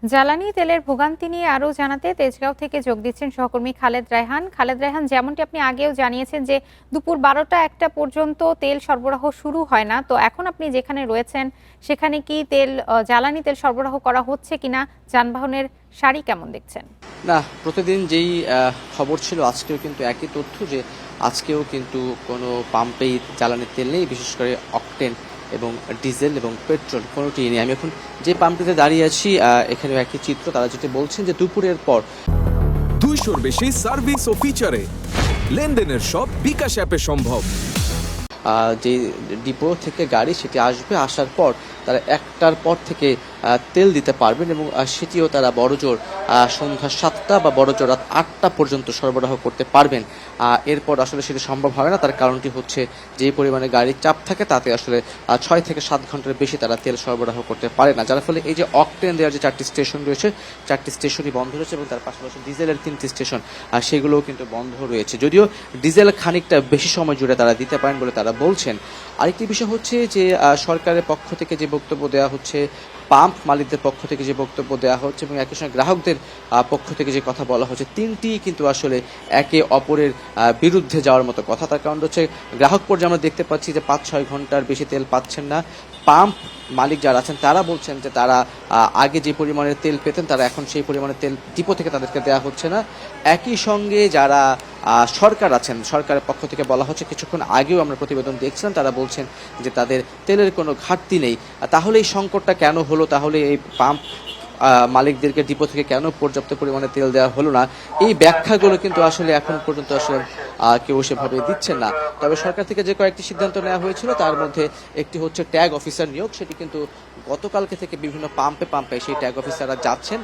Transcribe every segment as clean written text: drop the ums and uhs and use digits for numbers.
জ্বালানি তেলের ভোগান্তি নিয়ে আরও জানাতে তেজগাঁও থেকে যোগ দিচ্ছেন সহকর্মী খালেদ রায়হান। খালেদ রায়হান, যেমনটি আপনি আগেও জানিয়েছেন যে দুপুর ১২টা-১টা পর্যন্ত তেল সরবরাহ শুরু হয় না, তো এখন আপনি যেখানে রয়েছেন সেখানে কি জ্বালানি তেল সরবরাহ করা হচ্ছে কিনা, যানবাহনের সারি কেমন দেখছেন? না, প্রতিদিন যেই খবর ছিল আজকেও কিন্তু একই তথ্য যে আজকেও কিন্তু কোনো পাম্পেই জ্বালানির তেল নেই, বিশেষ করে অকটেন এবং ডিজেল এবং পেট্রোল কোনোটিই নেই। আমি এখন যে পাম্পটিতে দাঁড়িয়ে আছি এখানেও একই চিত্র। তারা যেটি বলছেন যে দুপুরের পর 200-র বেশি সার্ভিস ও ফিচারে লেনদেনের সব বিকাশ অ্যাপে সম্ভব। যে ডিপো থেকে গাড়ি সেটি আসবে, আসার পর তারা 1টার পর থেকে তেল দিতে পারবেন এবং সেটিও তারা বড়জোর সন্ধ্যা 7টা বা বড়জোর রাত 8টা পর্যন্ত সরবরাহ করতে পারবেন। এরপর আসলে সেটি সম্ভব হবে না। তার কারণটি হচ্ছে যে পরিমাণে গাড়ির চাপ থাকে তাতে আসলে 6 থেকে 7 ঘন্টার বেশি তারা তেল সরবরাহ করতে পারে না, যার ফলে এই যে অকটেন দেওয়ার যে 4টি স্টেশন রয়েছে 4টি স্টেশনই বন্ধ রয়েছে এবং তার পাশাপাশি ডিজেলের 3টি স্টেশন সেগুলোও কিন্তু বন্ধ রয়েছে। যদিও ডিজেল খানিকটা বেশি সময় জুড়ে তারা দিতে পারেন বলে তারা বলছেন। আরেকটি বিষয় হচ্ছে যে সরকারের পক্ষ থেকে যে বক্তব্য দেওয়া হচ্ছে, পাম্প মালিকদের পক্ষ থেকে যে বক্তব্য দেওয়া হচ্ছে এবং একই সঙ্গে গ্রাহকদের পক্ষ থেকে যে কথা বলা হচ্ছে, তিনটি কিন্তু আসলে একে অপরের বিরুদ্ধে যাওয়ার মতো কথা। তার কারণ হচ্ছে গ্রাহক পর্যায়ে আমরা দেখতে পাচ্ছি যে 5-6 ঘন্টার বেশি তেল পাচ্ছেন না। পাম্প মালিক যারা আছেন তারা বলছেন যে তারা আগে যে পরিমাণের তেল পেতেন তারা এখন সেই পরিমাণের তেল ডিপো থেকে তাদেরকে দেওয়া হচ্ছে না। একই সঙ্গে যারা সরকার আছেন, সরকারের পক্ষ থেকে বলা হচ্ছে, কিছুক্ষণ আগেও আমরা প্রতিবেদন দেখছিলাম, তারা বলছেন যে তাদের তেলের কোনো ঘাটতি নেই। তাহলে এই সংকটটা কেন হলো? তাহলে এই পাম্প মালিকদেরকে ডিপো থেকে কেন পর্যাপ্ত পরিমাণে তেল দেওয়া হলো না? এই ব্যাখ্যাগুলো কিন্তু আসলে এখন পর্যন্ত আসলে কেউ সেভাবে দিচ্ছেন না। তবে সরকার থেকে যে কয়েকটি সিদ্ধান্ত নেওয়া হয়েছিল তার মধ্যে একটি হচ্ছে ট্যাগ অফিসার নিয়োগ। সেটি কিন্তু গতকালকে থেকে বিভিন্ন পাম্পে সেই ট্যাগ অফিসাররা যাচ্ছেন।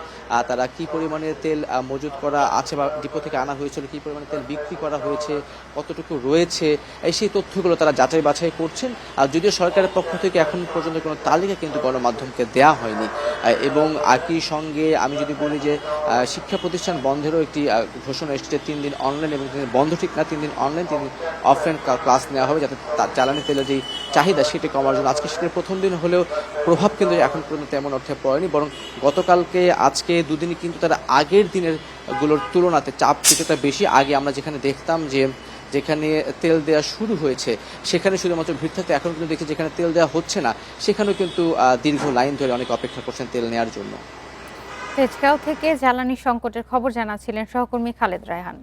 তারা কি পরিমাণে তেল মজুত করা আছে বা ডিপো থেকে আনা হয়েছিল, কি পরিমাণে তেল বিক্রি করা হয়েছে, কতটুকু রয়েছে, সেই তথ্যগুলো তারা যাচাই বাছাই করছেন। আর যদিও সরকারের পক্ষ থেকে এখন পর্যন্ত কোনো তালিকা কিন্তু গণমাধ্যমকে দেওয়া হয়নি। এবং একই সঙ্গে আমি যদি বলি যে শিক্ষা প্রতিষ্ঠান বন্ধেরও একটি ঘোষণা এসেছে, 3 দিন অনলাইন এবং 3 দিন বন্ধ ঠিক না, 3 দিন অনলাইন 3 দিন অফলাইন ক্লাস নেওয়া হবে, যাতে জ্বালানি তেলের যেই চাহিদা সেটি কমার জন্য। আজকে শীতের প্রথম দিন হলেও প্রভাব কিন্তু এখন পর্যন্ত তেমন অর্থে পড়েনি, বরং গতকালকে আজকে দুদিনই কিন্তু তারা আগের দিনের গুলোর তুলনাতে চাপ কিছুটা বেশি। আগে আমরা যেখানে দেখতাম যে যেখানে তেল দেওয়া শুরু হয়েছে সেখানে শুধুমাত্র ভিড় থাকতে, এখন কিন্তু দেখছি যেখানে তেল দেওয়া হচ্ছে না সেখানেও কিন্তু দীর্ঘ লাইন ধরে অনেক অপেক্ষা করছেন তেল নেওয়ার জন্য। তেজগাঁও থেকে জ্বালানি সংকটের খবর জানাচ্ছিলেন সহকর্মী খালেদ রায়হান।